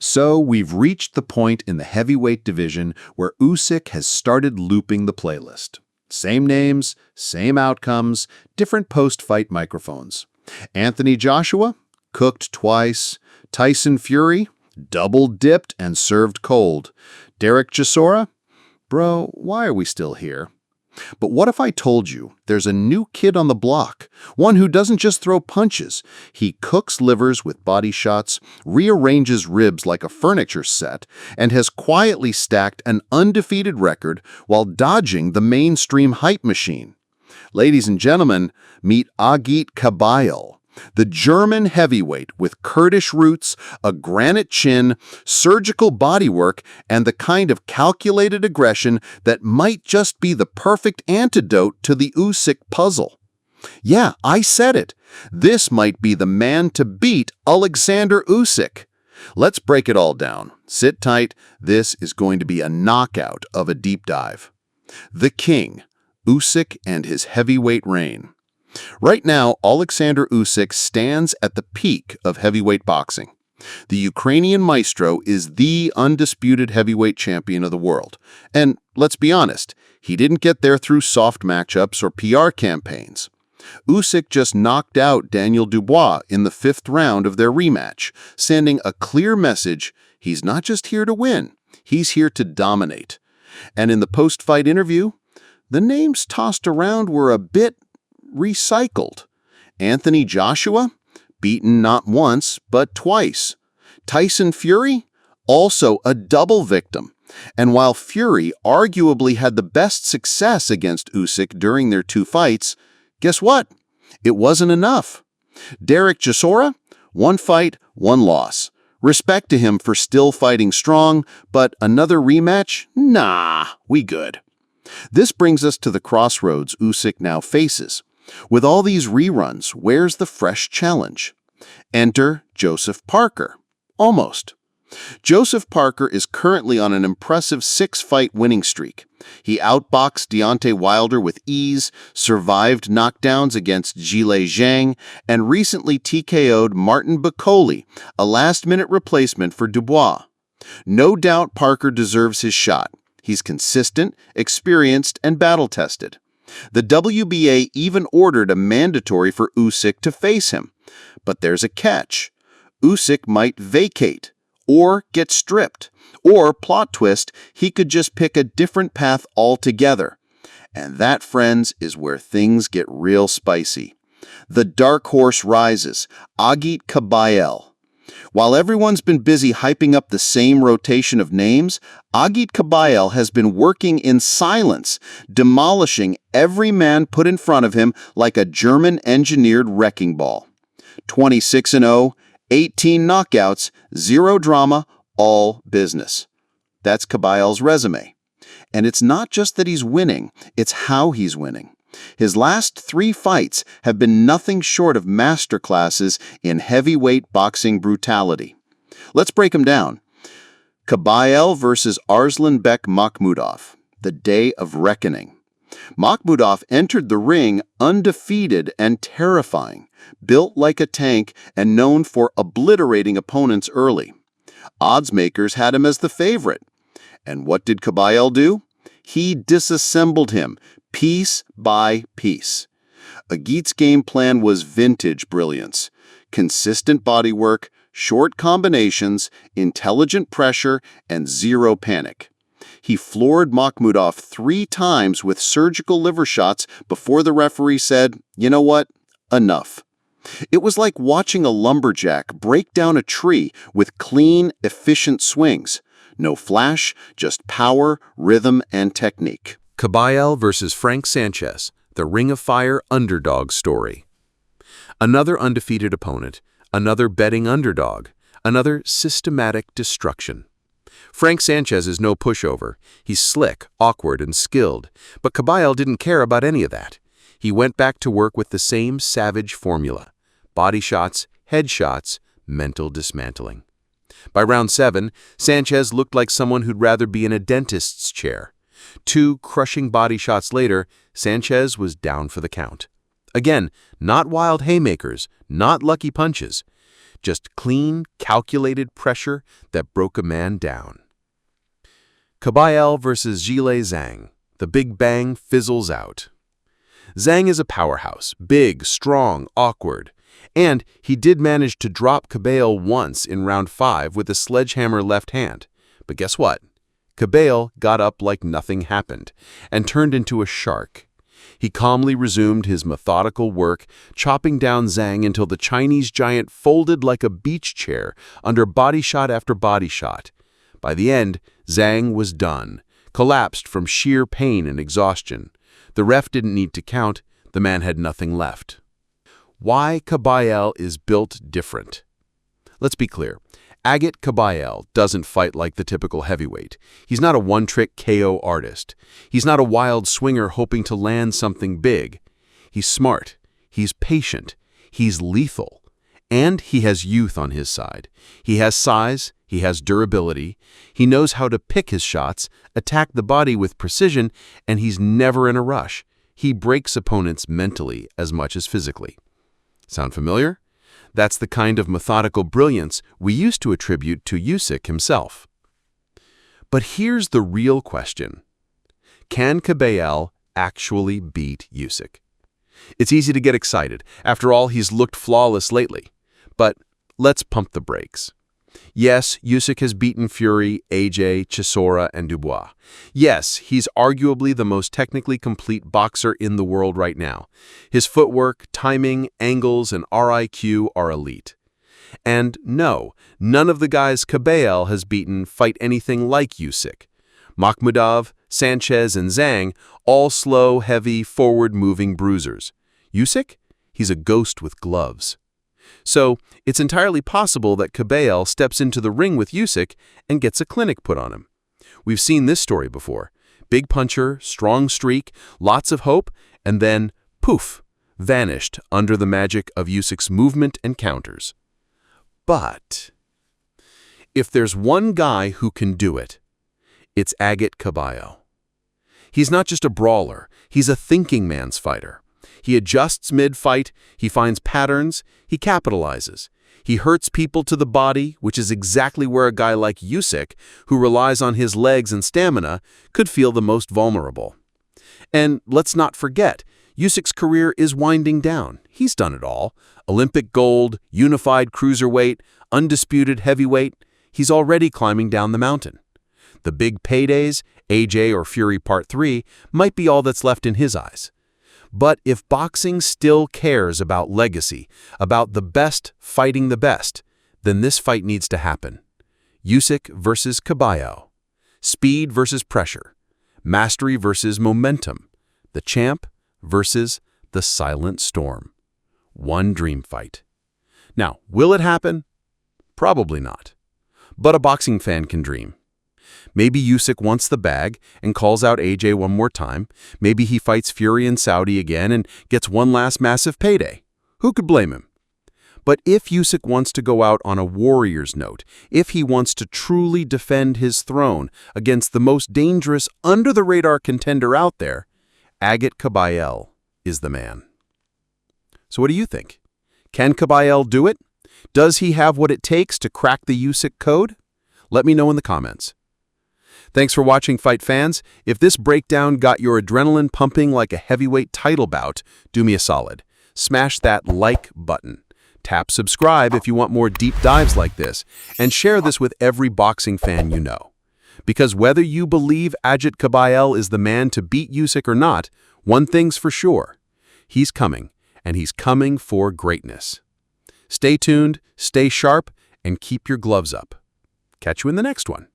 So we've reached the point in the heavyweight division where Usyk has started looping the playlist. Same names, same outcomes, different post-fight microphones. Anthony Joshua, cooked twice. Tyson Fury, double-dipped and served cold. Derek Chisora, bro, why are we still here? But what if I told you there's a new kid on the block, one who doesn't just throw punches, he cooks livers with body shots, rearranges ribs like a furniture set, and has quietly stacked an undefeated record while dodging the mainstream hype machine? Ladies and gentlemen, meet Agit Kabayel, the German heavyweight with Kurdish roots, a granite chin, surgical bodywork, and the kind of calculated aggression that might just be the perfect antidote to the Usyk puzzle. Yeah, I said it. This might be the man to beat Oleksandr Usyk. Let's break it all down. Sit tight. This is going to be a knockout of a deep dive. The King, Usyk and his heavyweight reign. Right now, Oleksandr Usyk stands at the peak of heavyweight boxing. The Ukrainian maestro is the undisputed heavyweight champion of the world. And let's be honest, he didn't get there through soft matchups or PR campaigns. Usyk just knocked out Daniel Dubois in the 5th round of their rematch, sending a clear message: he's not just here to win, he's here to dominate. And in the post-fight interview, the names tossed around were a bit recycled. Anthony Joshua, beaten not once, but twice. Tyson Fury, also a double victim. And while Fury arguably had the best success against Usyk during their 2 fights, guess what? It wasn't enough. Derek Chisora, 1 fight, 1 loss. Respect to him for still fighting strong, but another rematch? Nah, we good. This brings us to the crossroads Usyk now faces. With all these reruns, where's the fresh challenge? Enter Joseph Parker. Almost. Joseph Parker is currently on an impressive 6-fight winning streak. He outboxed Deontay Wilder with ease, survived knockdowns against Zhilei Zhang, and recently TKO'd Martin Bakole, a last-minute replacement for Dubois. No doubt Parker deserves his shot. He's consistent, experienced, and battle-tested. The WBA even ordered a mandatory for Usyk to face him. But there's a catch. Usyk might vacate, or get stripped, or, plot twist, he could just pick a different path altogether. And that, friends, is where things get real spicy. The dark horse rises, Agit Kabayel. While everyone's been busy hyping up the same rotation of names, Agit Kabayel has been working in silence, demolishing every man put in front of him like a German-engineered wrecking ball. 26-0, 18 knockouts, 0 drama, all business. That's Kabayel's resume. And it's not just that he's winning, it's how he's winning. His last 3 fights have been nothing short of masterclasses in heavyweight boxing brutality. Let's break them down. Kabayel versus Arslanbek Makhmudov, the day of reckoning. Makhmudov entered the ring undefeated and terrifying, built like a tank and known for obliterating opponents early. Odds makers had him as the favorite. And what did Kabayel do? He disassembled him, piece by piece. Agit's game plan was vintage brilliance. Consistent bodywork, short combinations, intelligent pressure, and 0 panic. He floored Makhmudov 3 times with surgical liver shots before the referee said, "You know what? Enough." It was like watching a lumberjack break down a tree with clean, efficient swings. No flash, just power, rhythm, and technique. Kabayel versus Frank Sanchez, the Ring of Fire underdog story. Another undefeated opponent, another betting underdog, another systematic destruction. Frank Sanchez is no pushover. He's slick, awkward, and skilled, but Kabayel didn't care about any of that. He went back to work with the same savage formula: body shots, headshots, mental dismantling. By round 7, Sanchez looked like someone who'd rather be in a dentist's chair. 2 crushing body shots later, Sanchez was down for the count. Again, not wild haymakers, not lucky punches. Just clean, calculated pressure that broke a man down. Kabayel versus Zhilei Zhang. The Big Bang fizzles out. Zhang is a powerhouse, big, strong, awkward. And he did manage to drop Kabayel once in round 5 with a sledgehammer left hand. But guess what? Kabayel got up like nothing happened and turned into a shark. He calmly resumed his methodical work, chopping down Zhang until the Chinese giant folded like a beach chair under body shot after body shot. By the end, Zhang was done, collapsed from sheer pain and exhaustion. The ref didn't need to count. The man had nothing left. Why Kabayel is built different. Let's be clear. Agit Kabayel doesn't fight like the typical heavyweight. He's not a one-trick KO artist. He's not a wild swinger hoping to land something big. He's smart. He's patient. He's lethal. And he has youth on his side. He has size. He has durability. He knows how to pick his shots, attack the body with precision, and he's never in a rush. He breaks opponents mentally as much as physically. Sound familiar? That's the kind of methodical brilliance we used to attribute to Usyk himself. But here's the real question. Can Kabayel actually beat Usyk? It's easy to get excited. After all, he's looked flawless lately. But let's pump the brakes. Yes, Usyk has beaten Fury, AJ, Chisora, and Dubois. Yes, he's arguably the most technically complete boxer in the world right now. His footwork, timing, angles, and RIQ are elite. And no, none of the guys Kabayel has beaten fight anything like Usyk. Makhmudov, Sanchez, and Zhang, all slow, heavy, forward-moving bruisers. Usyk? He's a ghost with gloves. So, it's entirely possible that Kabayel steps into the ring with Usyk and gets a clinic put on him. We've seen this story before. Big puncher, strong streak, lots of hope, and then, poof, vanished under the magic of Usyk's movement and counters. But if there's one guy who can do it, it's Agit Kabayel. He's not just a brawler, he's a thinking man's fighter. He adjusts mid-fight, he finds patterns, he capitalizes. He hurts people to the body, which is exactly where a guy like Usyk, who relies on his legs and stamina, could feel the most vulnerable. And let's not forget, Usyk's career is winding down. He's done it all. Olympic gold, unified cruiserweight, undisputed heavyweight. He's already climbing down the mountain. The big paydays, AJ or Fury Part 3, might be all that's left in his eyes. But if boxing still cares about legacy, about the best fighting the best, then this fight needs to happen. Usyk versus Kabayel. Speed versus pressure. Mastery versus momentum. The champ versus the silent storm. One dream fight. Now, will it happen? Probably not. But a boxing fan can dream. Maybe Usyk wants the bag and calls out AJ one more time. Maybe he fights Fury in Saudi again and gets one last massive payday. Who could blame him? But if Usyk wants to go out on a warrior's note, if he wants to truly defend his throne against the most dangerous under-the-radar contender out there, Agit Kabayel is the man. So what do you think? Can Kabayel do it? Does he have what it takes to crack the Usyk code? Let me know in the comments. Thanks for watching, Fight fans. If this breakdown got your adrenaline pumping like a heavyweight title bout, do me a solid. Smash that like button. Tap subscribe if you want more deep dives like this, and share this with every boxing fan you know. Because whether you believe Agit Kabayel is the man to beat Usyk or not, one thing's for sure. He's coming, and he's coming for greatness. Stay tuned, stay sharp, and keep your gloves up. Catch you in the next one.